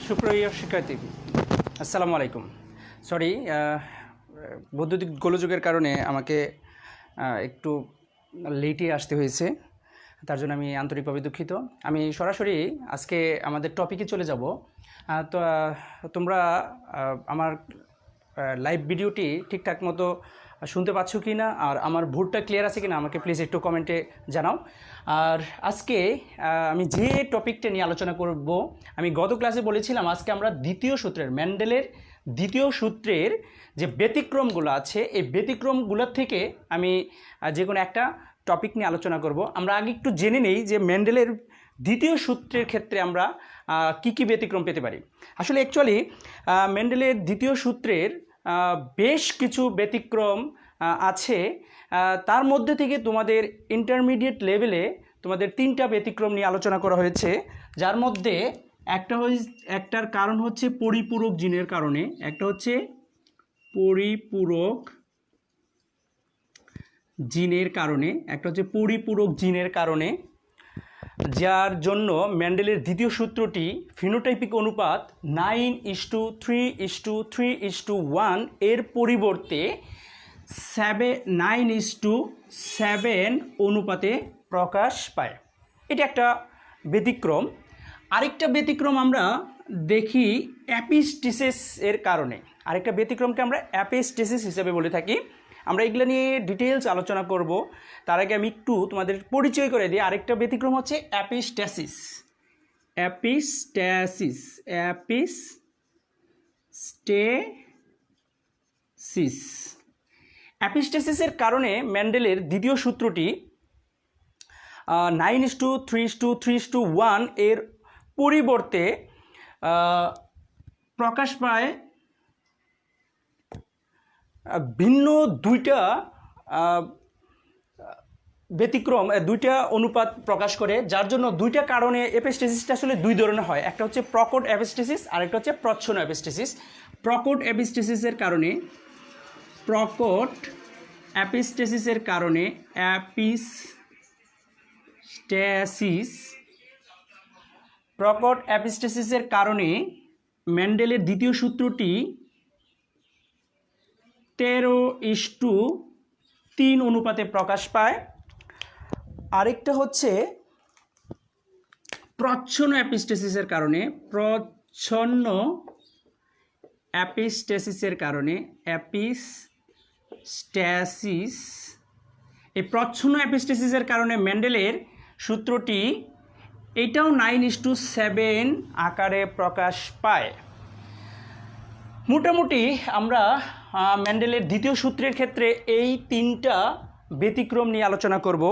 সুপ্রিয় শিক্ষার্থী, আসসালামু আলাইকুম। সরি, বৈদ্যুতিক গোলযোগের কারণে আমাকে একটু লেটে আসতে হয়েছে, তার জন্য আমি আন্তরিকভাবে দুঃখিত। আমি সরাসরি আজকে আমাদের টপিকে চলে যাব। তো তোমরা আমার লাইভ ভিডিওটি ঠিকঠাক মতো শুনতে পাচ্ছ কি না, আর আমার ভুলটা ক্লিয়ার আছে কি না আমাকে প্লিজ একটু কমেন্টে জানাও। আর আজকে আমি যে টপিকটা নিয়ে আলোচনা করব, আমি গত ক্লাসে বলেছিলাম আজকে আমরা দ্বিতীয় সূত্রের, মেন্ডেলের দ্বিতীয় সূত্রের যে ব্যতিক্রমগুলো আছে, এই ব্যতিক্রমগুলোর থেকে আমি যে কোনো একটা টপিক নিয়ে আলোচনা করব। আমরা আগে একটু জেনে নেই যে মেন্ডেলের দ্বিতীয় সূত্রের ক্ষেত্রে আমরা কি কি ব্যতিক্রম পেতে পারি। আসলে অ্যাকচুয়ালি মেন্ডেলের দ্বিতীয় সূত্রের বেশ কিছু ব্যতিক্রম আছে। তার মধ্যে থেকে তোমাদের ইন্টারমিডিয়েট লেভেলে তোমাদের 3টা ব্যতিক্রম নিয়ে আলোচনা করা হয়েছে, যার মধ্যে একটার কারণ হচ্ছে পরিপূরক জিনের কারণে, একটা হচ্ছে পরিপূরক জিনের কারণে, একটা হচ্ছে পরিপূরক জিনের কারণে, যার জন্য মেন্ডেলের দ্বিতীয় সূত্রটি ফিনোটাইপিক অনুপাত 9:3:3:1 এর পরিবর্তে 9:7 অনুপাতে প্রকাশ পায়। এটা একটা ব্যতিক্রম। আরেকটা ব্যতিক্রম আমরা দেখি অ্যাপিস্টিসিস এর কারণে। আরেকটা ব্যতিক্রমকে আমরা অ্যাপিস্টিসিস হিসেবে বলে থাকি। আমরা এগুলো নিয়ে ডিটেলস আলোচনা করব। তার আগে আমি একটু তোমাদের পরিচয় করে দিই। আরেকটা ব্যতিক্রম হচ্ছে অ্যাপিস্ট্যাসিস। অ্যাপিস্ট্যাসিসের কারণে মেন্ডেলের দ্বিতীয় সূত্রটি 9:3:3:1 এর পরিবর্তে প্রকাশ পায় ভিন্ন দুইটা ব্যতিক্রম, দুইটা অনুপাত প্রকাশ করে, যার জন্য দুইটা কারণে অ্যাপিস্ট্যাসিসটা আসলে দুই ধরনের হয়। একটা হচ্ছে প্রকট অ্যাপিস্ট্যাসিস আর একটা হচ্ছে প্রচ্ছন্ন অ্যাপিস্ট্যাসিস। প্রকট অ্যাপিস্ট্যাসিসের কারণে প্রকট অ্যাপিস্ট্যাসিসের কারণে মেন্ডেলের দ্বিতীয় সূত্রটি 13:3 অনুপাতে প্রকাশ পায়। আরেকটা হচ্ছে প্রচ্ছন্ন অ্যাপিস্ট্যাসিসের কারণে, এই প্রচ্ছন্ন অ্যাপিস্ট্যাসিসের কারণে মেন্ডেলের সূত্রটি এটাও 9:7 আকারে প্রকাশ পায়। মোটামুটি আমরা মেন্ডেলের দ্বিতীয় সূত্রের ক্ষেত্রে এই 3টা ব্যতিক্রম নিয়ে আলোচনা করব।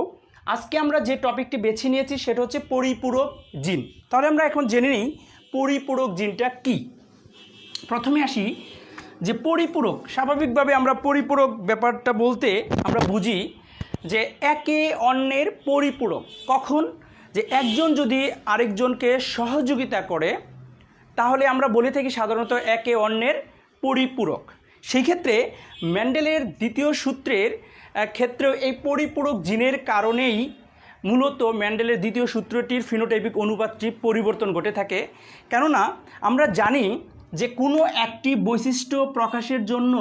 আজকে আমরা যে টপিকটি বেছে নিয়েছি সেটা হচ্ছে পরিপূরক জিন। তাহলে আমরা এখন জেনে নিই পরিপূরক জিনটা কি। প্রথমে আসি যে পরিপূরক। স্বাভাবিকভাবে আমরা পরিপূরক ব্যাপারটা বলতে আমরা বুঝি যে একে অন্যের পরিপূরক। কখন? যে একজন যদি আরেকজনকে সহযোগিতা করে তাহলে আমরা বলে থাকি সাধারণত একে অন্যের পরিপূরক। সেই ক্ষেত্রে মেন্ডেলের দ্বিতীয় সূত্রের ক্ষেত্রেও এই পরিপূরক জিনের কারণেই মূলত মেন্ডেলের দ্বিতীয় সূত্রটির ফিনোটাইপিক অনুপাতটি পরিবর্তন ঘটে থাকে। কেননা আমরা জানি যে কোনো একটি বৈশিষ্ট্য প্রকাশের জন্য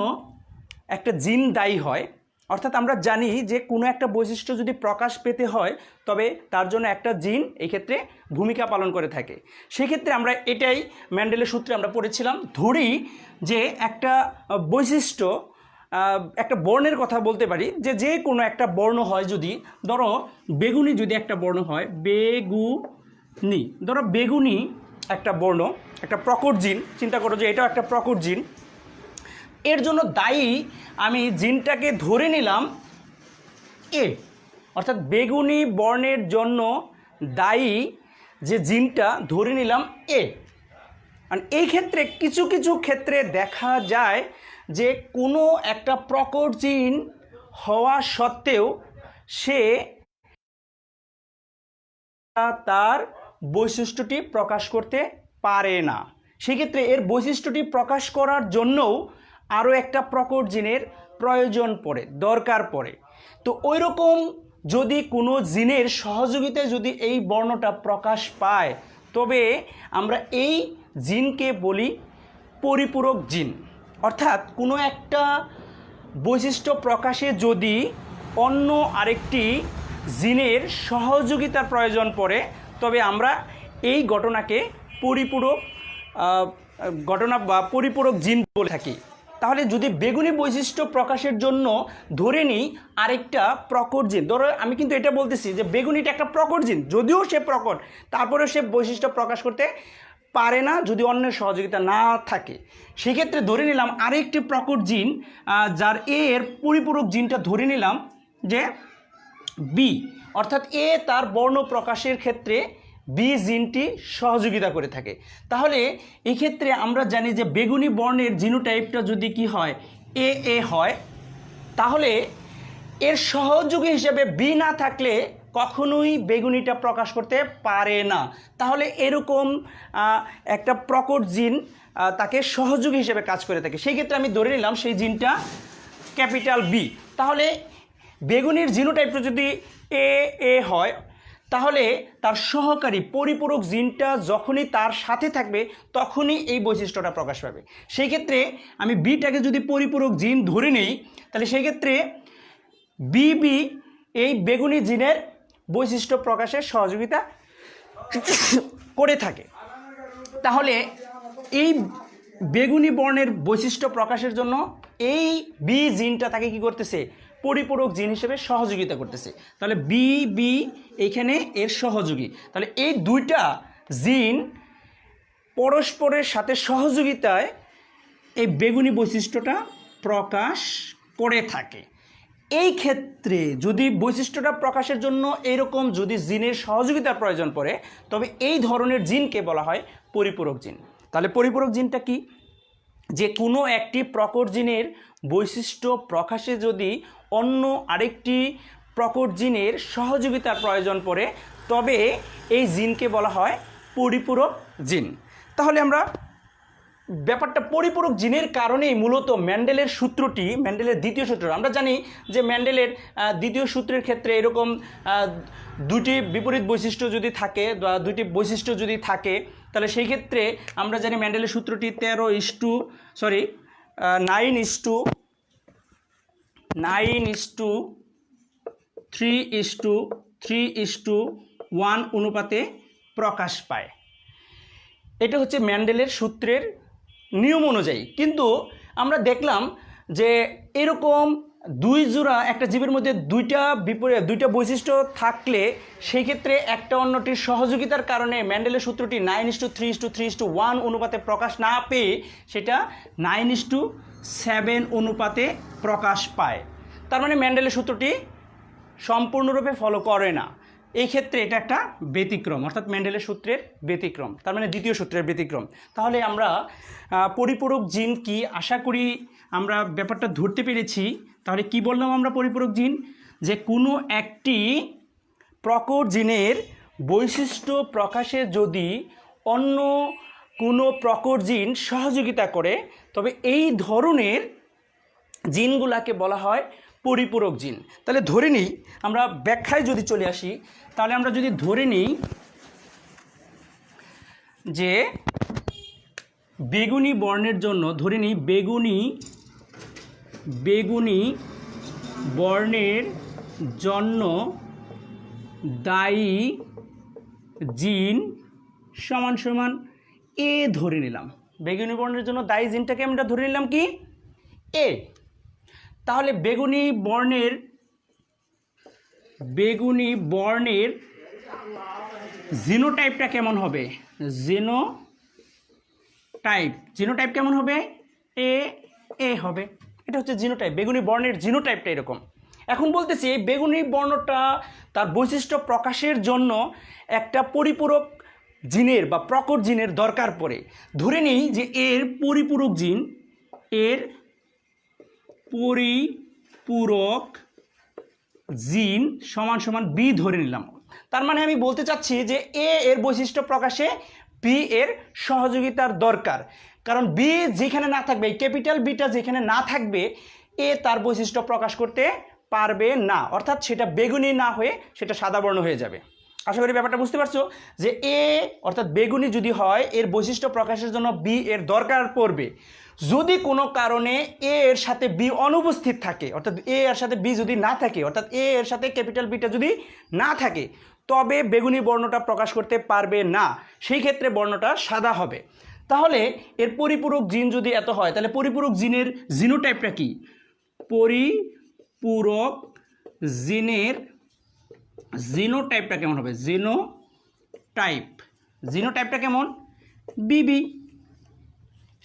একটা জিন দায়ী হয়। অর্থাৎ আমরা জানি যে কোনো একটা বৈশিষ্ট্য যদি প্রকাশ পেতে হয় তবে তার জন্য একটা জিন এই ক্ষেত্রে ভূমিকা পালন করে থাকে। সেক্ষেত্রে আমরা এটাই মেন্ডেলের সূত্রে আমরা পড়েছিলাম। ধরি যে একটা বৈশিষ্ট্য, একটা বর্ণের কথা বলতে পারি, যে কোনো একটা বর্ণ হয়, যদি ধরো বেগুনি যদি একটা বর্ণ হয়, ধরো বেগুনি একটা বর্ণ, একটা প্রকট জিন, চিন্তা করো যে এটাও একটা প্রকট জিন। এর জন্য দায়ী আমি জিনটাকে ধরে নিলাম এ, অর্থাৎ বেগুনি বর্ণের জন্য দায়ী যে জিনটা ধরে নিলাম এ। আর এই ক্ষেত্রে কিছু কিছু ক্ষেত্রে দেখা যায় যে কোনো একটা প্রকট জিন হওয়া সত্ত্বেও সে তার বৈশিষ্ট্যটি প্রকাশ করতে পারে না। সেক্ষেত্রে এর বৈশিষ্ট্যটি প্রকাশ করার জন্যও আরও একটা প্রকট জিনের প্রয়োজন পড়ে, দরকার পড়ে। তো ওই রকম যদি কোনো জিনের সহযোগিতায় যদি এই বর্ণটা প্রকাশ পায় তবে আমরা এই জিনকে বলি পরিপূরক জিন। অর্থাৎ কোনো একটা বৈশিষ্ট্য প্রকাশে যদি অন্য আরেকটি জিনের সহযোগিতার প্রয়োজন পড়ে তবে আমরা এই ঘটনাকে পরিপূরক ঘটনা বা পরিপূরক জিন বলে থাকি। তাহলে যদি বেগুনি বৈশিষ্ট্য প্রকাশের জন্য ধরে নিই আরেকটা প্রকট জিন, ধরো আমি কিন্তু এটা বলতেছি যে বেগুনিটা একটা প্রকট জিন, যদিও সে প্রকট তারপরেও সে বৈশিষ্ট্য প্রকাশ করতে পারে না যদি অন্যের সহযোগিতা না থাকে। সেক্ষেত্রে ধরে নিলাম আরেকটি প্রকট জিন যার এর পরিপূরক জিনটা ধরে নিলাম যে বি, অর্থাৎ এ তার বর্ণ প্রকাশের ক্ষেত্রে বি জিনটি সহযোগিতা করে থাকে। তাহলে এই ক্ষেত্রে আমরা জানি যে বেগুনি বর্ণের জিনোটাইপটা যদি কি হয় এ হয়, তাহলে এর সহযোগী হিসেবে বি না থাকলে কখনোই বেগুনিটা প্রকাশ করতে পারে না। তাহলে এরকম একটা প্রকট জিন তাকে সহযোগী হিসেবে কাজ করে থাকে। সেই ক্ষেত্রে আমি ধরে নিলাম সেই জিনটা ক্যাপিটাল বি। তাহলে বেগুনির জিনোটাইপটা যদি এ হয় তাহলে তার সহকারী পরিপূরক জিনটা যখনই তার সাথে থাকবে তখনই এই বৈশিষ্ট্যটা প্রকাশ পাবে। সেই ক্ষেত্রে আমি বিটাকে যদি পরিপূরক জিন ধরে নেই তাহলে সেই ক্ষেত্রে বি এই বেগুনি জিনের বৈশিষ্ট্য প্রকাশে সহযোগিতা করে থাকে। তাহলে এই বেগুনি বর্ণের বৈশিষ্ট্য প্রকাশের জন্য এই বি জিনটা তাকে কি করতেছে পরিপূরক জিন হিসেবে সহযোগিতা করতেছে। তাহলে বি এইখানে এর সহযোগী। তাহলে এই দুইটা জিন পরস্পরের সাথে সহযোগিতায় এই বেগুনি বৈশিষ্ট্যটা প্রকাশ করে থাকে। এই ক্ষেত্রে যদি বৈশিষ্ট্যটা প্রকাশের জন্য এরকম যদি জিনের সহযোগিতার প্রয়োজন পড়ে তবে এই ধরনের জিনকে বলা হয় পরিপূরক জিন। তাহলে পরিপূরক জিনটা কি? যে কোনো একটি প্রকট জিনের বৈশিষ্ট্য প্রকাশে যদি অন্য আরেকটি প্রকট জিনের সহযোগিতার প্রয়োজন পড়ে তবে এই জিনকে বলা হয় পরিপূরক জিন। তাহলে আমরা ব্যাপারটা পরিপূরক জিনের কারণেই মূলত মেন্ডেলের সূত্রটি, মেন্ডেলের দ্বিতীয় সূত্র, আমরা জানি যে মেন্ডেলের দ্বিতীয় সূত্রের ক্ষেত্রে এরকম দুটি বিপরীত বৈশিষ্ট্য যদি থাকে বা দুটি বৈশিষ্ট্য যদি থাকে তাহলে সেই ক্ষেত্রে আমরা জানি মেন্ডেলের সূত্রটি 9:3:1 অনুপাতে প্রকাশ পায়। এটা হচ্ছে মেন্ডেলের সূত্রের নিয়ম অনুযায়ী। কিন্তু আমরা দেখলাম যে এরকম দুই জোড়া একটা জীবের মধ্যে দুইটা বৈশিষ্ট্য থাকলে সেই ক্ষেত্রে একটা অন্যটির সহযোগিতার কারণে মেন্ডেলের সূত্রটি 9:3:3:1 অনুপাতে প্রকাশ না পেয়ে সেটা 9:7 অনুপাতে প্রকাশ পায়। তার মানে মেন্ডেলের সূত্রটি সম্পূর্ণরূপে ফলো করে না। এই ক্ষেত্রে এটা একটা ব্যতিক্রম, অর্থাৎ মেন্ডেলের সূত্রের ব্যতিক্রম, তার মানে দ্বিতীয় সূত্রের ব্যতিক্রম। তাহলে আমরা পরিপূরক জিন কি আশা করি আমরা ব্যাপারটা ধরতে পেরেছি। তাহলে কি বললাম আমরা পরিপূরক জিন? যে কোনো একটি প্রকট জিনের বৈশিষ্ট্য প্রকাশে যদি অন্য কোনো প্রকট জিন সহযোগিতা করে তবে এই ধরনের জিনগুলাকে বলা হয় পরিপূরক জিন। তাহলে ধরে নিই, আমরা ব্যাখ্যায় যদি চলে আসি তাহলে আমরা যদি ধরে নিই যে বেগুনি বর্ণের জন্য ধরে নিই বেগুনি বর্ণের জন্য দায়ী জিন সমান সমান এ ধরে নিলাম। বেগুনি বর্ণের জন্য দায়ী জিনটাকে আমরা ধরে নিলাম কি এ। তাহলে বেগুনি বর্ণের জিনোটাইপটা কেমন হবে? জিনোটাইপ কেমন হবে? এ হবে। এটা হচ্ছে জিনোটাইপ। বেগুনি বর্ণের জিনোটাইপটা এরকম। এখন বলতেছি এই বেগুনি বর্ণটা তার বৈশিষ্ট্য প্রকাশের জন্য একটা পরিপূরক জিনের বা প্রকট জিনের দরকার পড়ে। ধরে নিই যে এর পরিপূরক জিন সমান সমান বি ধরে নিলাম। তার মানে আমি বলতে চাচ্ছি যে এর বৈশিষ্ট্য প্রকাশে বি এর সহযোগিতার দরকার, কারণ বি যেখানে না থাকবে, এই ক্যাপিটাল বিটা যেখানে না থাকবে এ তার বৈশিষ্ট্য প্রকাশ করতে পারবে না, অর্থাৎ সেটা বেগুনি না হয়ে সেটা সাদা বর্ণ হয়ে যাবে। আশা করি ব্যাপারটা বুঝতে পারছো যে এ অর্থাৎ বেগুনি যদি হয় এর বৈশিষ্ট্য প্রকাশের জন্য বি এর দরকার পড়বে। যদি কোনো কারণে এ এর সাথে বি অনুপস্থিত থাকে, অর্থাৎ এ এর সাথে বি যদি না থাকে, অর্থাৎ এ এর সাথে ক্যাপিটাল বিটা যদি না থাকে, তবে বেগুনি বর্ণটা প্রকাশ করতে পারবে না, সেই ক্ষেত্রে বর্ণটা সাদা হবে। তাহলে এর পরিপূরক জিন যদি এত হয়, তাহলে পরিপূরক জিনের জিনোটাইপটা কি? পরিপূরক জিনের জিনোটাইপটা কেমন হবে? জিনোটাইপটা কেমন? বিবি,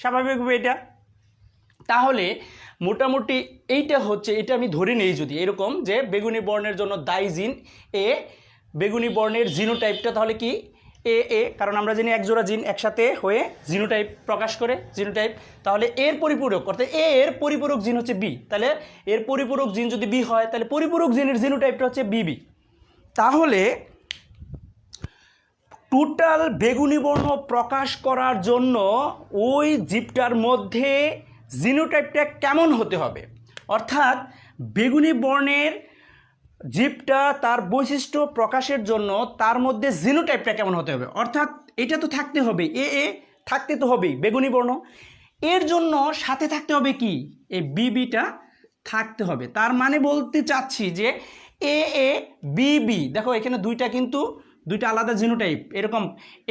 স্বাভাবিকভাবে এটা। তাহলে মোটামুটি এইটা হচ্ছে, এটা আমি ধরে নেই যদি এরকম যে বেগুনি বর্ণের জন্য দায়ী জিন এ, বেগুনি বর্ণের জিনোটাইপটা তাহলে কি? এ, কারণ আমরা জানি এক জোড়া জিন একসাথে হয়ে জিনোটাইপ প্রকাশ করে, জিনোটাইপ। তাহলে এর পরিপূরক অর্থাৎ এ এর পরিপূরক জিন হচ্ছে বি, তাহলে এর পরিপূরক জিন যদি বি হয় তাহলে পরিপূরক জিনের জিনোটাইপটা হচ্ছে বিবি। তাহলে টোটাল বেগুনি বর্ণ প্রকাশ করার জন্য ওই জীবটার মধ্যে জিনোটাইপটা কেমন হতে হবে, অর্থাৎ বেগুনি বর্ণের জীবটা তার বৈশিষ্ট্য প্রকাশের জন্য তার মধ্যে জিনোটাইপটা কেমন হতে হবে, অর্থাৎ এটা তো থাকতে হবে, এ থাকতে তো হবেই বেগুনি বর্ণ, এর জন্য সাথে থাকতে হবে কি? এই বিবিটা থাকতে হবে। তার মানে বলতে চাচ্ছি যে এ বিবি, দেখো এখানে দুইটা আলাদা জিনোটাইপ, এরকম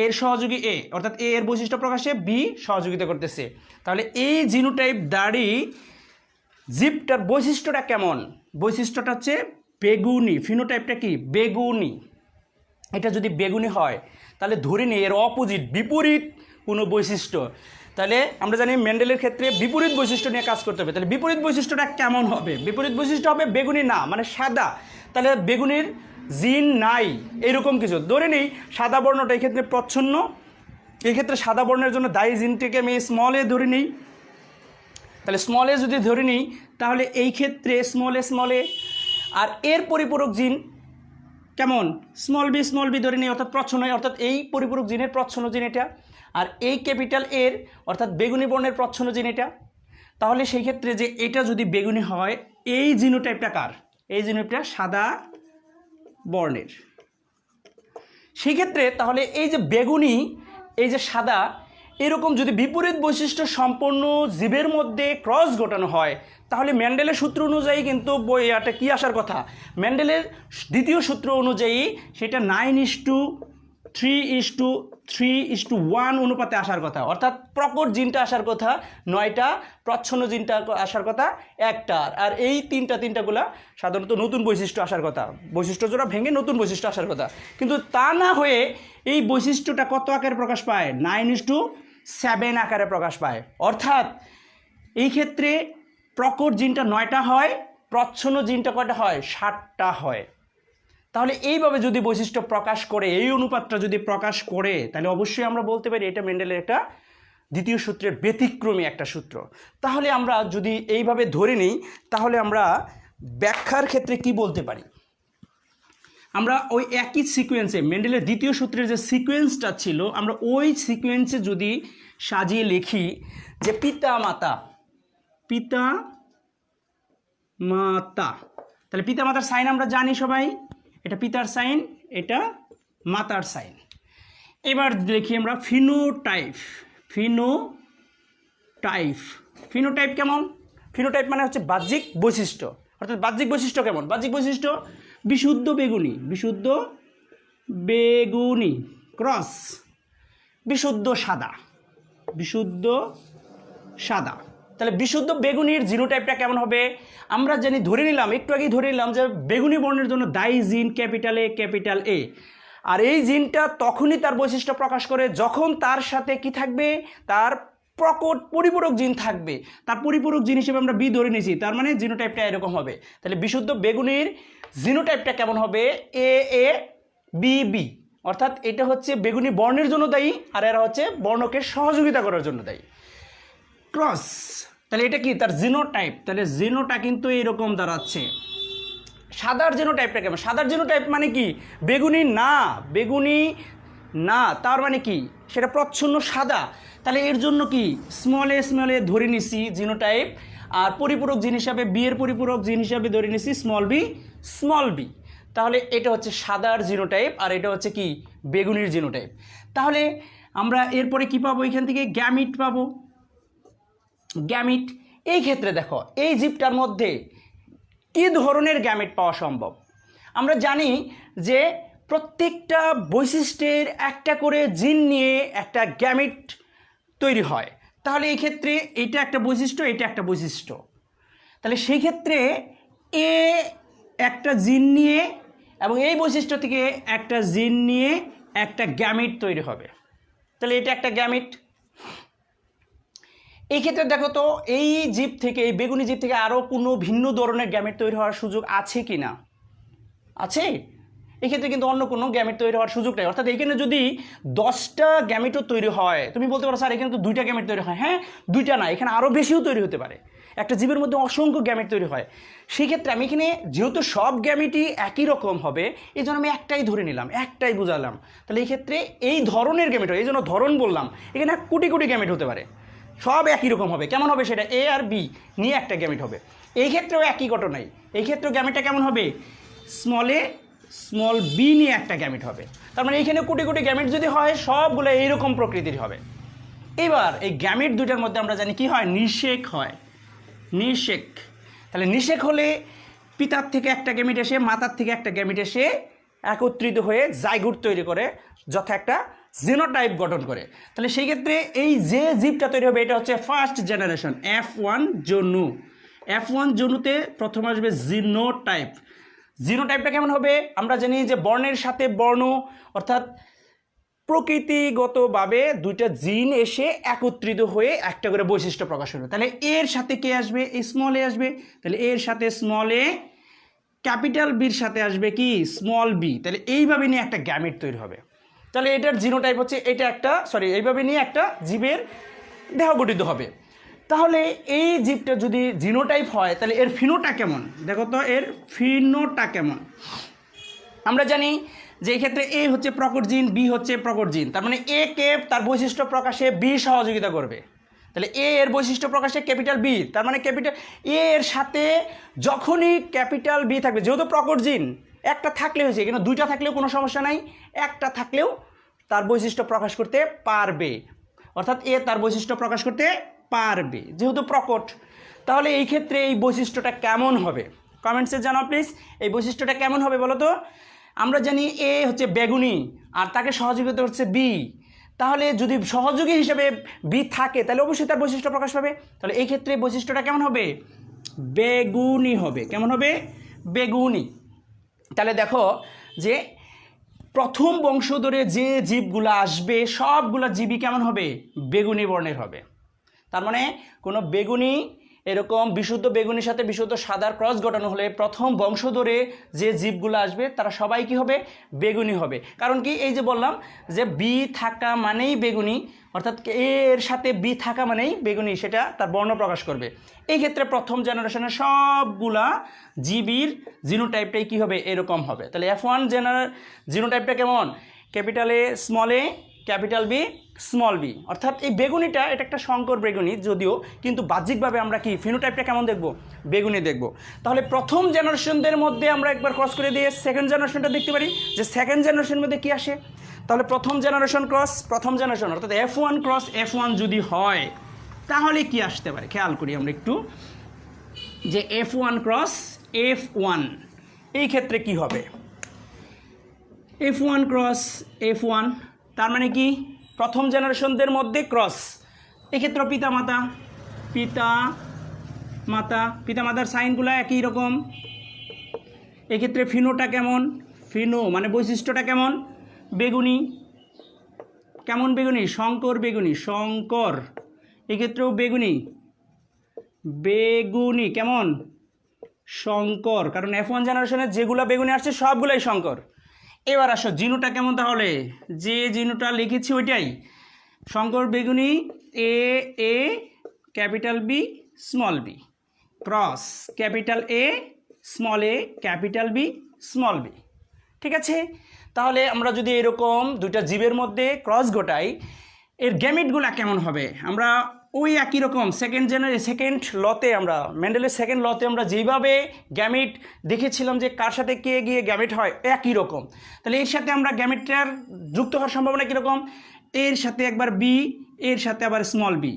এর সহযোগী এ, অর্থাৎ এ এর বৈশিষ্ট্য প্রকাশে বি সহযোগিতা করতেছে। তাহলে এই জিনোটাইপ দাঁড়ি জীবটার বৈশিষ্ট্যটা কেমন? বৈশিষ্ট্যটা হচ্ছে বেগুনি, ফিনোটাইপটা কি? বেগুনি। এটা যদি বেগুনি হয় তাহলে ধরে নিই এর অপোজিট, বিপরীত কোনো বৈশিষ্ট্য। তাহলে আমরা জানি মেন্ডেলের ক্ষেত্রে বিপরীত বৈশিষ্ট্য নিয়ে কাজ করতে হবে। তাহলে বিপরীত বৈশিষ্ট্যটা কেমন হবে? বিপরীত বৈশিষ্ট্য হবে বেগুনি না, মানে সাদা। তাহলে বেগুনির জিন নাই, এরকম কিছু ধরে নিই। সাদা বর্ণটা এই ক্ষেত্রে প্রচ্ছন্ন, এই ক্ষেত্রে সাদা বর্ণের জন্য দায়ী জিনটিকে আমি স্মল এ ধরে নিই। তাহলে স্মল এ যদি ধরে নিই তাহলে এই ক্ষেত্রে স্মল এ, আর এর পরিপূরক জিন কেমন? স্মল বি ধরে নিই, অর্থাৎ প্রচ্ছন্ন, অর্থাৎ এই পরিপূরক জিনের প্রচ্ছন্ন জিন এটা, আর এই ক্যাপিটাল এর অর্থাৎ বেগুনি বর্ণের প্রচ্ছন্ন জিন এটা। তাহলে সেই ক্ষেত্রে যে এটা যদি বেগুনি হয়, এই জিনোটাইপটা কার? এই জিনোটাইপটা সাদা বর্ণের। সেই ক্ষেত্রে তাহলে এই যে বেগুনি, এই যে সাদা, এরকম যদি বিপরীত বৈশিষ্ট্য সম্পন্ন জীবের মধ্যে ক্রস ঘটানো হয়, তাহলে মেন্ডেলের সূত্র অনুযায়ী কিন্তু এটা কী আসার কথা? মেন্ডেলের দ্বিতীয় সূত্র অনুযায়ী সেটা 9:3:3:1 অনুপাতে আসার কথা, অর্থাৎ প্রকট জিনটা আসার কথা 9টা, প্রচ্ছন্ন জিনটা আসার কথা 1টা, আর এই তিনটাগুলা সাধারণত নতুন বৈশিষ্ট্য আসার কথা, বৈশিষ্ট্য জোড়া ভেঙে নতুন বৈশিষ্ট্য আসার কথা। কিন্তু তা না হয়ে এই বৈশিষ্ট্যটা কত আকারে প্রকাশ পায়? 9:7 আকারে প্রকাশ পায়। অর্থাৎ এই ক্ষেত্রে প্রকট জিনটা 9টা হয়, প্রচ্ছন্ন জিনটা কয়টা হয়? 7টা হয়। তাহলে এইভাবে যদি বৈশিষ্ট্য প্রকাশ করে, এই অনুপাতটা যদি প্রকাশ করে, তাহলে অবশ্যই আমরা বলতে পারি এটা মেন্ডেলের একটা দ্বিতীয় সূত্রের ব্যতিক্রমী একটা সূত্র। তাহলে আমরা যদি এইভাবে ধরে নিই, তাহলে আমরা ব্যাখ্যার ক্ষেত্রে কি বলতে পারি? আমরা ওই একই সিকোয়েন্সে মেন্ডেলের দ্বিতীয় সূত্রের যে সিকোয়েন্সটা ছিল, আমরা ওই সিকোয়েন্সে যদি সাজিয়ে লিখি যে পিতা মাতা, তাহলে পিতা মাতার সাইন আমরা জানি সবাই, এটা পিতার সাইন, এটা মাতার সাইন। এবার দেখি আমরা ফিনোটাইপ কেমন? ফিনোটাইপ মানে হচ্ছে বাহ্যিক বৈশিষ্ট্য, অর্থাৎ বাহ্যিক বৈশিষ্ট্য কেমন? বাহ্যিক বৈশিষ্ট্য বিশুদ্ধ বেগুনি ক্রস বিশুদ্ধ সাদা। তাহলে বিশুদ্ধ বেগুনির জিনোটাইপটা কেমন হবে? আমরা জানি, একটু আগেই ধরে নিলাম যে বেগুনি বর্ণের জন্য দায়ী জিন ক্যাপিটাল এ, আর এই জিনটা তখনই তার বৈশিষ্ট্য প্রকাশ করে যখন তার সাথে কি থাকবে? তার প্রকট পরিপূরক জিন থাকবে। তার পরিপূরক জিন হিসেবে আমরা বি ধরে নিয়েছি, তার মানে জিনোটাইপটা এরকম হবে। তাহলে বিশুদ্ধ বেগুনির জিনোটাইপটা কেমন হবে? এ বি, অর্থাৎ এটা হচ্ছে বেগুনি বর্ণের জন্য দায়ী, আর এরা হচ্ছে বর্ণকে সহযোগিতা করার জন্য দায়ী। ক্রস, তাহলে এটা কি? তার জিনোটাইপ। তাহলে জিনোটা কিন্তু এরকম দাঁড়াচ্ছে। সাদার জিনোটাইপটা কেমন? সাদার জিনোটাইপ মানে কি? বেগুনি না, তার মানে কি? সেটা প্রচ্ছন্ন সাদা। তাহলে এর জন্য কি? স্মল এ ধরে নিছি জিনোটাইপ, আর পরিপূরক জিন হিসাবে বি এর পরিপূরক জিন হিসাবে ধরে নিছি স্মল বি। তাহলে এটা হচ্ছে সাদার জিনোটাইপ আর এটা হচ্ছে কি বেগুনির জিনোটাইপ। তাহলে আমরা এরপরে কি পাবো, এখান থেকে গ্যামিট পাবো। গ্যামিট, এই ক্ষেত্রে দেখো এই জীবটার মধ্যে কি ধরনের গ্যামিট পাওয়া সম্ভব। আমরা জানি যে প্রত্যেকটা বৈশিষ্ট্যের একটা করে জিন নিয়ে একটা গ্যামিট তৈরি হয়। তাহলে এই ক্ষেত্রে এটা একটা বৈশিষ্ট্য, এটা একটা বৈশিষ্ট্য। তাহলে সেই ক্ষেত্রে এ একটা জিন নিয়ে এবং এই বৈশিষ্ট্য থেকে একটা জিন নিয়ে একটা গ্যামিট তৈরি হবে। তাহলে এটা একটা গ্যামিট। এই ক্ষেত্রে দেখো তো এই জীব থেকে, এই বেগুনি জীব থেকে আরও কোনো ভিন্ন ধরনের গ্যামিট তৈরি হওয়ার সুযোগ আছে কি না? আছে। এক্ষেত্রে কিন্তু অন্য কোনো গ্যামিট তৈরি হওয়ার সুযোগ নেই। অর্থাৎ এইখানে যদি 10টা গ্যামিটও তৈরি হয়, তুমি বলতে পারো স্যার এখানে তো 2টা গ্যামিট তৈরি হয়। হ্যাঁ, 2টা না, এখানে আরও বেশিও তৈরি হতে পারে। একটা জীবের মধ্যে অসংখ্য গ্যামিট তৈরি হয়। সেই ক্ষেত্রে আমি এখানে যেহেতু সব গ্যামিটই একই রকম হবে, এই জন্য আমি একটাই ধরে নিলাম, একটাই বুঝালাম। তাহলে এই ক্ষেত্রে এই ধরনের গ্যামিট হয়, এই জন্য ধরন বললাম। এখানে কোটি কোটি গ্যামিট হতে পারে, সব একই রকম হবে। কেমন হবে সেটা? এ আর বি নিয়ে একটা গ্যামিট হবে। এই ক্ষেত্রেও একই ঘটনাই। এই ক্ষেত্রেও গ্যামিটটা কেমন হবে? স্মল এ স্মল বি নিয়ে একটা গ্যামিট হবে। তার মানে এইখানে কোটি কোটি গ্যামিট যদি হয়, সবগুলো এইরকম প্রকৃতির হবে। এবার এই গ্যামিট দুইটার মধ্যে আমরা জানি কি হয়, নিষেক হয়। নিষেক। তাহলে নিষেক হলে পিতার থেকে একটা গ্যামিট এসে মাতার থেকে একটা গ্যামিট এসে একত্রিত হয়ে জাইগোট তৈরি করে, যথা একটা জিনোটাইপ গঠন করে। তাহলে সেই ক্ষেত্রে এই যে জীবটা তৈরি হবে এটা হচ্ছে ফার্স্ট জেনারেশন, F1 জনু। F1 জনুতে প্রথম আসবে জিনোটাইপ। জিনোটাইপটা কেমন হবে? আমরা জানি যে বর্ণের সাথে বর্ণ, অর্থাৎ প্রকৃতিগতভাবে দুইটা জিন এসে একত্রিত হয়ে একটা করে বৈশিষ্ট্য প্রকাশ করবে। তাহলে এর সাথে কে আসবে? এই স্মল এ আসবে। তাহলে এর সাথে স্মল এ, ক্যাপিটাল বির সাথে আসবে কি স্মল বি। তাহলে এইভাবে নিয়ে একটা গ্যামিট তৈরি হবে। তাহলে এটার জিনোটাইপ হচ্ছে এটা একটা, এইভাবে নিয়ে একটা জীবের দেহ গঠিত হবে। তাহলে এই জীবটা যদি জিনোটাইপ হয় তাহলে এর ফিনোটা কেমন? দেখো তো এর ফিনোটা কেমন। আমরা জানি যে এই ক্ষেত্রে এ হচ্ছে প্রকট জিন, বি হচ্ছে প্রকট জিন। তার মানে এ কে তার বৈশিষ্ট্য প্রকাশে বি সহযোগিতা করবে। তাহলে এ এর বৈশিষ্ট্য প্রকাশে ক্যাপিটাল বি, তার মানে ক্যাপিটাল এ এর সাথে যখনই ক্যাপিটাল বি থাকবে, যেহেতু প্রকট জিন একটা থাকলে হয়েছে, কিন্তু 2টা থাকলেও কোনো সমস্যা নাই, একটা থাকলেও তার বৈশিষ্ট্য প্রকাশ করতে পারবে। অর্থাৎ এ তার বৈশিষ্ট্য প্রকাশ করতে পারবে যেহেতু প্রকট। তাহলে এই ক্ষেত্রে এই বৈশিষ্ট্যটা কেমন হবে? কমেন্টসে জানাও প্লিজ, এই বৈশিষ্ট্যটা কেমন হবে বলো তো। আমরা জানি এ হচ্ছে বেগুনি আর তাকে সহযোগিতা হচ্ছে বি। তাহলে যদি সহযোগী হিসেবে বি থাকে তাহলে অবশ্যই তার বৈশিষ্ট্য প্রকাশ পাবে। তাহলে এই ক্ষেত্রে বৈশিষ্ট্যটা কেমন হবে? বেগুনি হবে। কেমন হবে? বেগুনি। তাহলে দেখো যে প্রথম বংশধরে যে জীবগুলো আসবে সবগুলো জীবই কেমন হবে? বেগুনি বর্ণের হবে। তার মানে কোনো বেগুনি এরকম বিশুদ্ধ বেগুনির সাথে বিশুদ্ধ সাদার ক্রস ঘটানো হলে প্রথম বংশধরে যে জীবগুলো আসবে তারা সবাই কি হবে? বেগুনি হবে। কারণ কি, এই যে বললাম যে বি থাকা মানেই বেগুনি, অর্থাৎ এর সাথে বি থাকা মানেই বেগুনি, সেটা তার বর্ণ প্রকাশ করবে। এই ক্ষেত্রে প্রথম জেনারেশনের সবগুলা জীবির জিনোটাইপটাই কি হবে? এরকম হবে। তাহলে F1 জিনোটাইপটা কেমন? Capital A small A, capital B small B. অর্থাৎ এই বেগুনিটা এটা একটা সংকর বেগুনি যদিও, কিন্তু বাহ্যিকভাবে আমরা কি ফিনোটাইপটা কেমন দেখব? বেগুনি দেখব। তাহলে প্রথম জেনারেশনদের মধ্যে আমরা একবার ক্রস করে দিয়ে সেকেন্ড জেনারেশনটা দেখতে পারি যে সেকেন্ড জেনারেশনের মধ্যে কি আসে। তাহলে প্রথম জেনারেশন ক্রস প্রথম জেনারেশন, অর্থাৎ F1 ক্রস F1 যদি হয় তাহলে কি আসতে পারে? খেয়াল করি আমরা একটু যে F1 ক্রস F1 এই ক্ষেত্রে কি হবে? F1 ক্রস F1 তার মানে কি প্রথম জেনারেশনদের মধ্যে ক্রস। এক্ষেত্রে পিতামাতার সাইনগুলো একই রকম। এক্ষেত্রে ফিনোটা কেমন? ফিনো মানে বৈশিষ্ট্যটা কেমন? বেগুনি। কেমন বেগুনি? শঙ্কর বেগুনি, শঙ্কর। এক্ষেত্রেও বেগুনি, বেগুনি কেমন? শঙ্কর। কারণ F1 জেনারেশনের যেগুলো বেগুনি আসছে সবগুলোই শঙ্কর। এবার আসো জিনোটা কেমন? তাহলে যে জিনোটা লিখেছি ওইটাই শঙ্কর বেগুনি, A A capital B small B cross capital A small A capital B small B. ঠিক আছে। তাহলে আমরা যদি এরকম দুইটা জীবের মধ্যে ক্রস ঘটাই এর গ্যামিটগুলো কেমন হবে আমরা ওই একই রকম সেকেন্ড লতে আমরা মেন্ডেলের সেকেন্ড লতে আমরা যেইভাবে গ্যামিট দেখেছিলাম যে কার সাথে কে গিয়ে গ্যামিট হয় একই রকম, তাহলে এর সাথে আমরা গ্যামিটটার যুক্ত হওয়ার সম্ভাবনা কীরকম, এর সাথে একবার বি, এর সাথে আবার স্মল বি,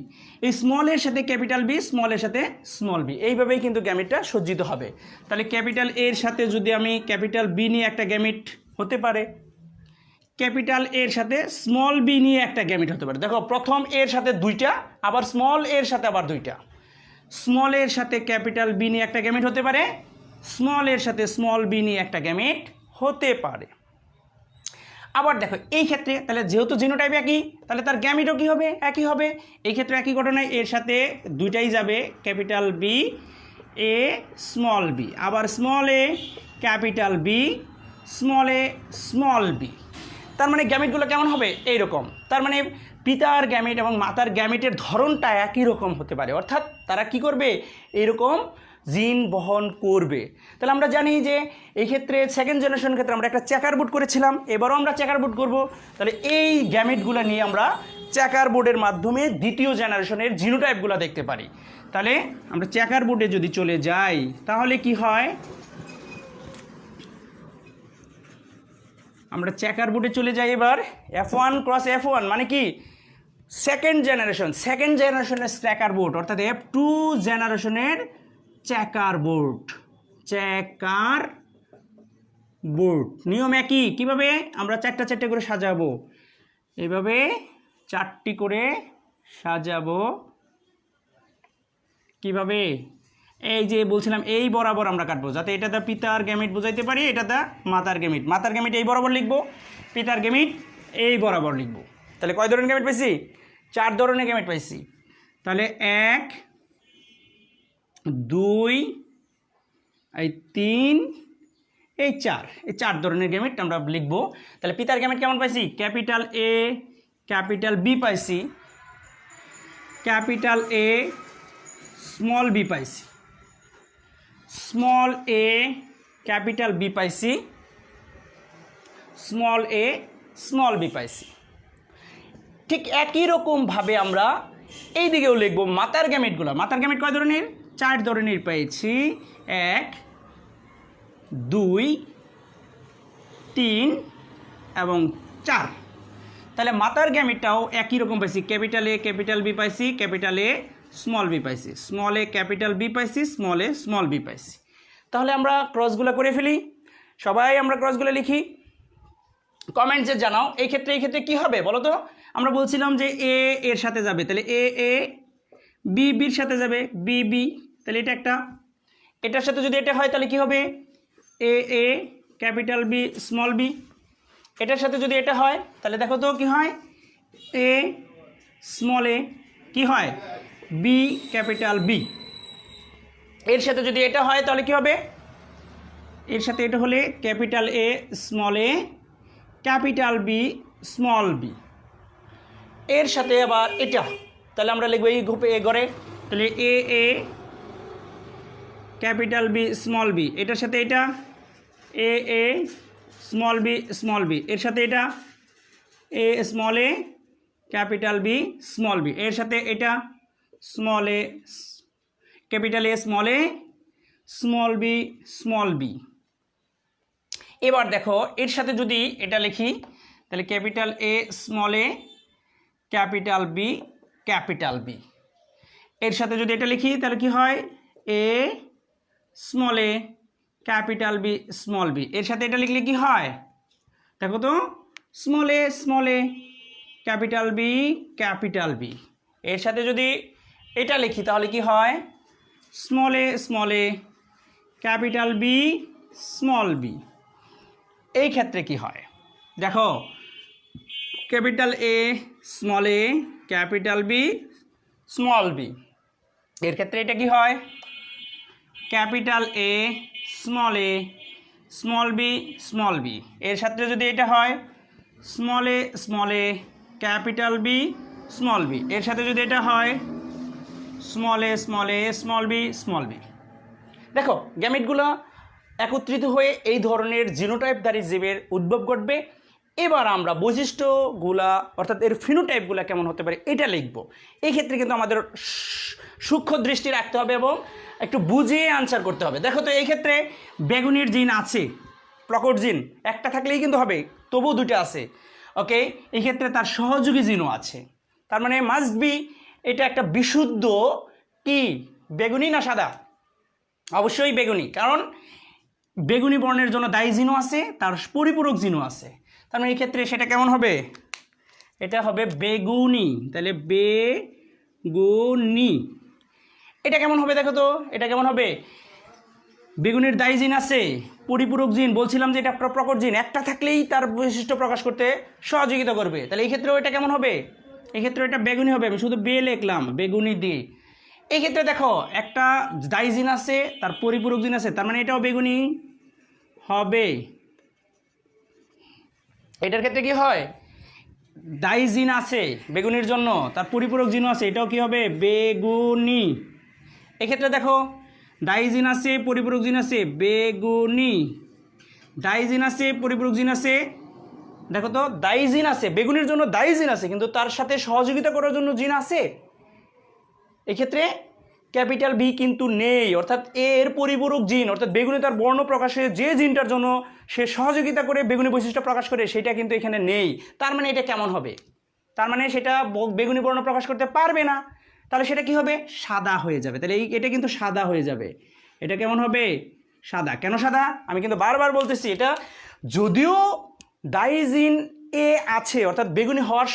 এই স্মলের সাথে ক্যাপিটাল বি, স্মলের সাথে স্মল বি, এইভাবেই কিন্তু গ্যামিটটা সজ্জিত হবে। তাহলে ক্যাপিটাল এর সাথে যদি আমি ক্যাপিটাল বি নিয়ে একটা গ্যামিট হতে পারে, ক্যাপিটাল এর সাথে স্মল বি নিয়ে একটা গ্যামিট হতে পারে। দেখো প্রথম এর সাথে দুইটা, আবার স্মল এর সাথে আবার দুইটা, স্মল এর সাথে ক্যাপিটাল বি নিয়ে একটা গ্যামিট হতে পারে, স্মল এর সাথে স্মল বি নিয়ে একটা গ্যামিট হতে পারে। আবার দেখো এই ক্ষেত্রে তাহলে যেহেতু জিনোটাইপ একই, তাহলে তার গ্যামিটও কী হবে, একই হবে। এই ক্ষেত্রে একই ঘটনায় এর সাথে দুইটাই যাবে, capital B A small B, আবার small A capital B, small A small B. তার মানে গ্যামিটগুলো কেমন হবে, এইরকম। তার মানে পিতার গ্যামিট এবং মাতার গ্যামিটের ধরনটা একই রকম হতে পারে, অর্থাৎ তারা কি করবে, এইরকম জিন বহন করবে। তাহলে আমরা জানি যে এই ক্ষেত্রে সেকেন্ড জেনারেশনের ক্ষেত্রে আমরা একটা চেকার বোর্ড করেছিলাম, এবারও আমরা চেকার বোর্ড করব। তাহলে এই গ্যামিটগুলো নিয়ে আমরা চেকার বোর্ডের মাধ্যমে দ্বিতীয় জেনারেশনের জিনোটাইপগুলো দেখতে পারি। তাহলে আমরা চেকার বোর্ডে যদি চলে যাই তাহলে কি হয়, আমরা চেকার বোর্ডে চলে যাই এবার। F1 ক্রস F1 মানে কি, সেকেন্ড জেনারেশনের চেকার বোর্ড, অর্থাৎ F2 জেনারেশনের চেকার বোর্ড। নিয়ম একই, কীভাবে আমরা চারটে করে সাজাবো, এইভাবে চারটি করে সাজাবো। কিভাবে, এই যে বলছিলাম এই বরাবর আমরা কাটবো, যাতে এটা দা পিতার গ্যামিট বোঝাইতে পারি, এটা দা মাতার গ্যামিট। মাতার গ্যামিট এই বরাবর লিখবো, পিতার গ্যামিট এই বরাবর লিখবো। তাহলে কয় ধরনের গ্যামিট পাইছি, 4 ধরনের গ্যামিট পাইছি। তাহলে 1 2 এই 3 এই 4, এই 4 ধরনের গ্যামিট আমরা লিখবো। তাহলে পিতার গ্যামিট কেমন পাইছি, ক্যাপিটাল এ ক্যাপিটাল বি পাইছি, ক্যাপিটাল এ স্মল বি পাইছি, স্মল এ ক্যাপিটাল বি পাইছি, স্মল এ স্মল বি পাইছি। ঠিক একই রকমভাবে আমরা এই দিকেও লিখবো মাতার গ্যামিটগুলো। মাতার গ্যামিট কয় ধরনের, 4 ধরনের পেয়েছি, 1 2 3 এবং 4। তাহলে মাতার গ্যামিটটাও একই রকম পাইছি, ক্যাপিটাল এ ক্যাপিটাল বি পাইছি, ক্যাপিটাল এ স্মল বি পাইছি, স্মল এ ক্যাপিটাল বি পাইছি, স্মল এ স্মল বি পাইছি। তাহলে আমরা ক্রসগুলো করে ফেলি, সবাই আমরা ক্রসগুলো লিখি, কমেন্টসে জানাও এই ক্ষেত্রে কি হবে বলো তো। আমরা বলছিলাম যে এ এর সাথে যাবে, তাহলে এ এ, বি বির সাথে যাবে, বি বি, তাহলে এটা একটা। এটার সাথে যদি এটা হয় তাহলে কি হবে, এ A capital B small B. এটার সাথে যদি এটা হয় তাহলে দেখো তো কি হয়, এ স্মল এ, কি হয়, বি ক্যাপিটাল বি। এর সাথে যদি এটা হয় তাহলে কি হবে, এর সাথে এটা হলে capital A small A capital B small B. এর সাথে আবার এটা, তাহলে আমরা লিখবো এই গ্রুপে এ ঘরে, তাহলে এ A capital B small B. এটার সাথে এটা এ এ স্মল বি, এর সাথে এটা A small A capital B small B. এর সাথে এটা small A capital A small B. এবার দেখো এর সাথে যদি এটা লিখি তাহলে capital A small A capital B. এর সাথে যদি এটা লিখি তাহলে কি হয়, A small A capital B small B. এর সাথে এটা লিখলে কি হয় দেখো তো, স্মল এ ক্যাপিটাল বি। এর সাথে যদি এটা লিখি তাহলে কি হয়, small A capital B small B. এই ক্ষেত্রে কি হয় দেখো, capital A small A capital B small B. এর ক্ষেত্রে এটা কি হয়, ক্যাপিটাল এ স্মল বি। এর সাথে যদি এটা হয় small A capital B small B. এর সাথে যদি এটা হয় স্মল এ স্মল বি। দেখো গ্যামিটগুলো একত্রিত হয়ে এই ধরনের জিনোটাইপধারী জীবের উদ্ভব ঘটবে। এবার আমরা বৈশিষ্ট্যগুলা অর্থাৎ এর ফিনোটাইপগুলা কেমন হতে পারে এটা লিখব। এই ক্ষেত্রে কিন্তু আমাদের সূক্ষ্ম দৃষ্টি রাখতে হবে এবং একটু বুঝিয়ে আনসার করতে হবে। দেখো তো এই ক্ষেত্রে বেগুনির জিন আছে, প্রকট জিন একটা থাকলেই কিন্তু হবে, তবুও দুটো আছে। ওকে, এই ক্ষেত্রে তার সহযোগী জিনও আছে, তার মানে মাস্ট বি এটা একটা বিশুদ্ধ কি বেগুনি না সাদা? অবশ্যই বেগুনি, কারণ বেগুনি বর্ণের জন্য দায়ী জিনও আছে, তার পরিপূরক জিনও আছে। তার মানে এই ক্ষেত্রে সেটা কেমন হবে? এটা হবে বেগুনি। তাহলে বেগুনি এটা কেমন হবে দেখো তো, এটা কেমন হবে? বেগুনির দায়ী জিন আছে, পরিপূরক জিন বলছিলাম যে এটা প্রকট জিন একটা থাকলেই তার বৈশিষ্ট্য প্রকাশ করতে সহযোগিতা করবে। তাহলে এই ক্ষেত্রেও এটা কেমন হবে? এই ক্ষেত্রে এটা বেগুনি হবে, আমি শুধু বে লিখলাম বেগুনি দিয়ে। এই ক্ষেত্রে দেখো একটা দায়ী জিন আছে, তার পরিপূরক জিন আছে, তার মানে এটাও বেগুনি হবে। এটার ক্ষেত্রে কি হয়? দায়ী জিন আছে বেগুনির জন্য, তার পরিপূরক জিনও আছে, এটাও কি হবে? বেগুনি। এক্ষেত্রে দেখো দায়ী জিন আছে, পরিপূরক জিন আছে, বেগুনি। দায়ী জিন আছে, পরিপূরক জিন আছে, দেখো তো দায়ী জিন আছে, বেগুনির জন্য দায়ী জিন আছে, কিন্তু তার সাথে সহযোগিতা করার জন্য জিন আছে। এক্ষেত্রে ক্যাপিটাল বি কিন্তু নেই, অর্থাৎ এর পরিপূরক জিন অর্থাৎ বেগুনি তার বর্ণ প্রকাশে যে জিনটার জন্য সে সহযোগিতা করে বেগুনি বৈশিষ্ট্য প্রকাশ করে সেটা কিন্তু এখানে নেই। তার মানে এটা কেমন হবে? তার মানে সেটা বেগুনি বর্ণ প্রকাশ করতে পারবে না, তাহলে সেটা কি হবে? সাদা হয়ে যাবে। তাহলে এটা কিন্তু সাদা হয়ে যাবে। এটা কেমন হবে? সাদা। কেন সাদা? আমি কিন্তু বারবার বলতেছি, এটা যদিও দায়ী জিন এ আছে অর্থাৎ বেগুনি হওয়ার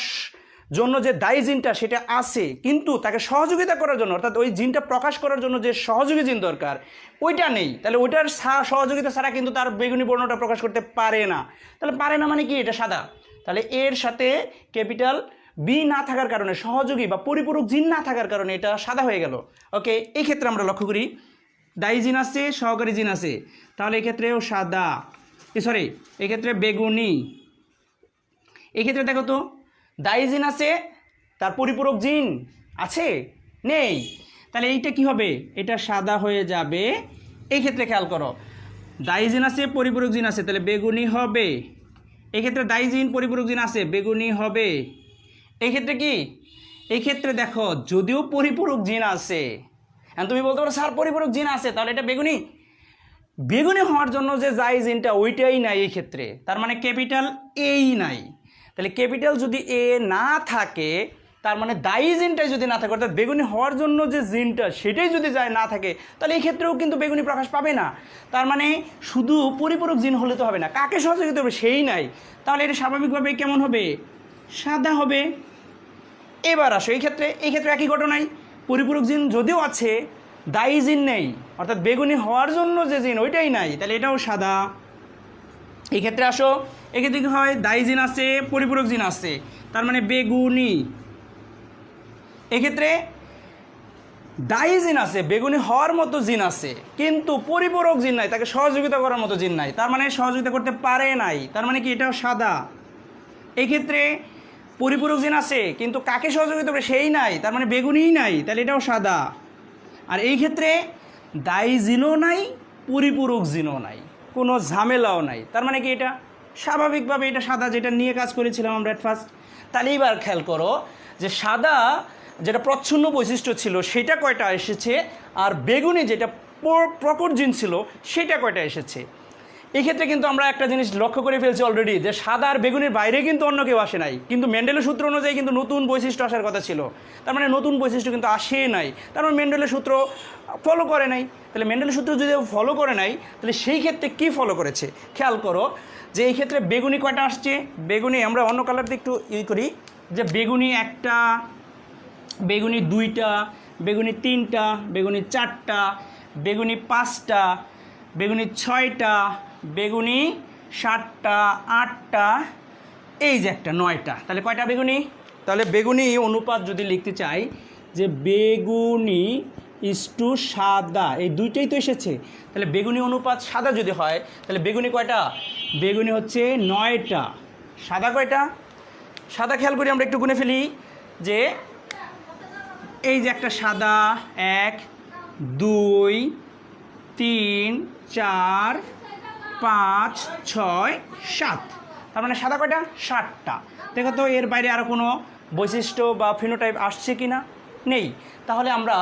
জন্য যে দায়ী জিনটা সেটা আছে, কিন্তু তাকে সহযোগিতা করার জন্য অর্থাৎ ওই জিনটা প্রকাশ করার জন্য যে সহযোগী জিন দরকার ওইটা নেই। তাহলে ওইটার সহযোগিতা ছাড়া কিন্তু তার বেগুনি বর্ণটা প্রকাশ করতে পারে না। তাহলে পারে না মানে কি? এটা সাদা। তাহলে এর সাথে ক্যাপিটাল বি না থাকার কারণে, সহযোগী বা পরিপূরক জিন না থাকার কারণে এটা সাদা হয়ে গেল। ওকে, এই ক্ষেত্রে আমরা লক্ষ্য করি দায়ী জিন আছে, সহকারী জিন আছে, তাহলে এক্ষেত্রেও সাদা, সরি এক্ষেত্রে বেগুনি। এক্ষেত্রে দেখো তো দায়ী জিন আছে, তার পরিপূরক জিন আছে নেই, তাহলে এইটা কি হবে? এটা সাদা হয়ে যাবে। এই ক্ষেত্রে খেয়াল করো দায়ী জিন আছে, পরিপূরক জিন আছে, তাহলে বেগুনি হবে। এই ক্ষেত্রে দায়ী জিন, পরিপূরক জিন আছে, বেগুনি হবে। এই ক্ষেত্রে কি? এই ক্ষেত্রে দেখো যদিও পরিপূরক জিন আছে, এখন তুমি বলতে পারো স্যার পরিপূরক জিন আছে তাহলে এটা বেগুনি। বেগুনি হওয়ার জন্য যে দায়ী জিনটা ওইটাই নাই এই ক্ষেত্রে, তার মানে ক্যাপিটাল এই নাই। তাহলে ক্যাপিটাল যদি এ না থাকে, তার মানে দায়ী জিনটাই যদি না থাকে অর্থাৎ বেগুনি হওয়ার জন্য যে জিনটা সেটাই যদি যায় না থাকে, তাহলে এই ক্ষেত্রেও কিন্তু বেগুনি প্রকাশ পাবে না। তার মানে শুধু পরিপূরক জিন হলে তো হবে না, কাকে সহযোগিতা হবে সেই নাই, তাহলে এটা স্বাভাবিকভাবে কেমন হবে? সাদা হবে। এবার আসো এই ক্ষেত্রে একই ঘটনাই, পরিপূরক জিন যদিও আছে, দায়ী জিন নেই অর্থাৎ বেগুনি হওয়ার জন্য যে জিন ওইটাই নাই, তাহলে এটাও সাদা। এই ক্ষেত্রে আসো, এক্ষেত্রে কি হয়? দায়ী জিন আছে, পরিপূরক জিন আছে, তার মানে বেগুনি। এক্ষেত্রে দায়ী জিন আছে, বেগুনি হওয়ার মতো জিন আছে, কিন্তু পরিপূরক জিন নাই, তাকে সহযোগিতা করার মতো জিন নাই, তার মানে সহযোগিতা করতে পারে নাই, তার মানে কি? এটাও সাদা। এই ক্ষেত্রে পরিপূরক জিন আছে, কিন্তু কাকে সহযোগিতা করে সেই নাই, তার মানে বেগুনিই নাই, তাহলে এটাও সাদা। আর এই ক্ষেত্রে দায়ী জিনও নাই, পরিপূরক জিনও নাই, কোনো ঝামেলাও নাই, তার মানে কি? এটা স্বাভাবিকভাবে এটা সাদা, যেটা নিয়ে কাজ করেছিলাম আমরা এট ফার্স্ট। তাহলে এবার খেয়াল করো যে সাদা যেটা প্রচ্ছন্ন বৈশিষ্ট্য ছিল সেটা কয়টা এসেছে, আর বেগুনি যেটা প্রকট জিন ছিল সেটা কয়টা এসেছে। এই ক্ষেত্রে কিন্তু আমরা একটা জিনিস লক্ষ্য করে ফেলছি অলরেডি, যে সাদা আর বেগুনির বাইরে কিন্তু অন্য কেউ আসে নাই, কিন্তু মেন্ডেলের সূত্র অনুযায়ী কিন্তু নতুন বৈশিষ্ট্য আসার কথা ছিল, তার মানে নতুন বৈশিষ্ট্য কিন্তু আসে নাই, তার মানে মেন্ডেলের সূত্র ফলো করে নাই। তাহলে মেন্ডেলের সূত্র যদি ফলো করে নাই, তাহলে সেই ক্ষেত্রে কি ফলো করেছে খেয়াল করো, যে এই ক্ষেত্রে বেগুনি কয়টা আসছে? বেগুনি আমরা অন্য কালার দিয়ে একটু করি, যে বেগুনি একটা, বেগুনি দুইটা, বেগুনি তিনটা, বেগুনি চারটা, বেগুনি পাঁচটা, বেগুনি ছয়টা, বেগুনি সাতটা, আটটা, এই যে একটা নয়টা, তাহলে কয়টা বেগুনি? তাহলে বেগুনি অনুপাত যদি লিখতে চাই যে বেগুনি ইস্টু সাদা, এই দুইটাই তো এসেছে, তাহলে বেগুনি অনুপাত সাদা যদি হয় তাহলে বেগুনি কয়টা? বেগুনি হচ্ছে 9টা, সাদা কয়টা? সাদা খেয়াল করি আমরা একটু গুনে ফেলি, যে এই যে একটা সাদা 1 2 3 4 5 6 7, তার মানে সাদা কয়টা? 7টা। দেখো তো এর বাইরে আরও কোনো বৈশিষ্ট্য বা ফিনোটাইপ আসছে কি না? নেই। তাহলে আমরা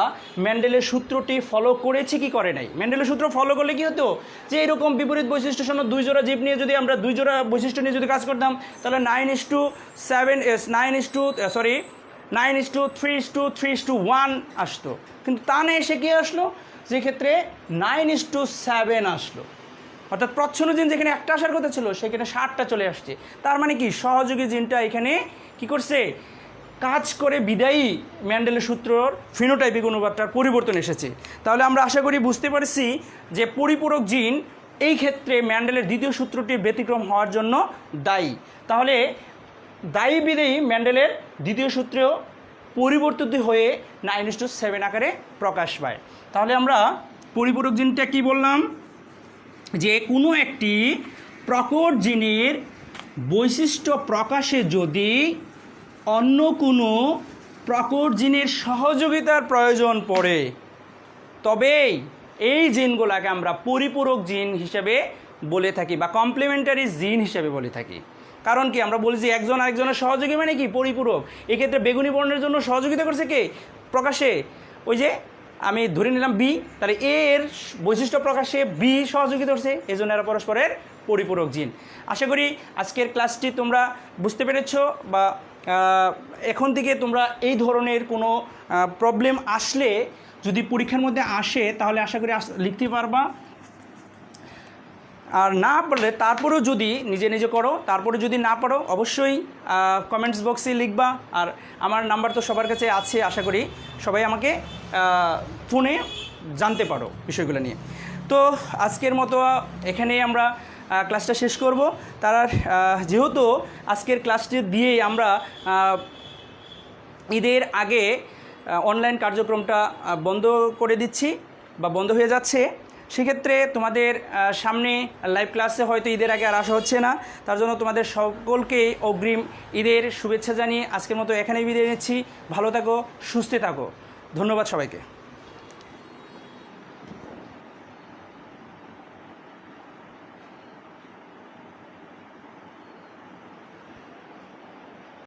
মেন্ডেলের সূত্রটি ফলো করেছি কি করে নাই? মেন্ডেলের সূত্র ফলো করলে কি হতো, যে এরকম বিপরীত বৈশিষ্ট্য সহ 2 জোড়া জীব নিয়ে যদি আমরা 2 জোড়া বৈশিষ্ট্য নিয়ে যদি কাজ করতাম, তাহলে 9:3:1 আসতো। কিন্তু তা না এসে কী আসলো, যে ক্ষেত্রে 9:7 আসলো। অর্থাৎ প্রচ্ছন্ন জিন যেখানে একটা আসার কথা ছিল সেখানে 7টা চলে আসছে। তার মানে কি সহযোগী জিনটা এখানে কি করছে, কাজ করে বিদায়ী মেন্ডেলের সূত্রর ফিনোটাইপিক অনুপাতটার পরিবর্তন এসেছে। তাহলে আমরা আশা করি বুঝতে পারছি যে পরিপূরক জিন এই ক্ষেত্রে মেন্ডেলের দ্বিতীয় সূত্রটি ব্যতিক্রম হওয়ার জন্য দায়ী। তাহলে দায়ী বিদেয়ী মেন্ডেলের দ্বিতীয় সূত্রেও পরিবর্তিত হয়ে 9:7 আকারে প্রকাশ পায়। তাহলে আমরা পরিপূরক জিনটা কি বললাম, যে কোনো একটি প্রকট জিনের বৈশিষ্ট্য প্রকাশে যদি অন্য কোনো প্রকট জিনের সহযোগিতার প্রয়োজন পড়ে, তবে এই জিনগুলোকে আমরা পরিপূরক জিন হিসেবে বলে থাকি বা কমপ্লিমেন্টারি জিন হিসেবে বলে থাকি। কারণ কি, আমরা বলি যে একজন আরেকজনের সহযোগী মানে কি পরিপূরক। এক্ষেত্রে বেগুনি বর্ণের জন্য সহযোগিতা করছে কে প্রকাশে, ওই যে আমি ধরে নিলাম বি, তাহলে এ এর বৈশিষ্ট্য প্রকাশে বি সহযোগিতা করছে, এই জন্য এরা পরস্পরের পরিপূরক জিন। আশা করি আজকের ক্লাসটি তোমরা বুঝতে পেরেছ, বা এখন থেকে তোমরা এই ধরনের কোনো প্রবলেম আসলে যদি পরীক্ষার মধ্যে আসে তাহলে আশা করি লিখতে পারবা। আর না পারলে তারপরেও যদি নিজে নিজে করো, তারপরে যদি না পারো অবশ্যই কমেন্টস বক্সে লিখবা। আর আমার নাম্বার তো সবার কাছে আছে, আশা করি সবাই আমাকে ফোনে জানতে পারো বিষয়গুলো নিয়ে। তো আজকের মতো এখানেই আমরা ক্লাসটা শেষ করব। তারা যেহেতু আজকের ক্লাসটি দিয়েই আমরা ঈদের আগে অনলাইন কার্যক্রমটা বন্ধ করে দিচ্ছি বা বন্ধ হয়ে যাচ্ছে, সেক্ষেত্রে তোমাদের সামনে লাইভ ক্লাসে হয়তো ঈদের আগে আর আসা হচ্ছে না। তার জন্য তোমাদের সকলকে অগ্রিম ঈদের শুভেচ্ছা জানিয়ে আজকের মতো এখানেই বিদায় নিচ্ছি। ভালো থাকো, সুস্থ থাকো। ধন্যবাদ সবাইকে।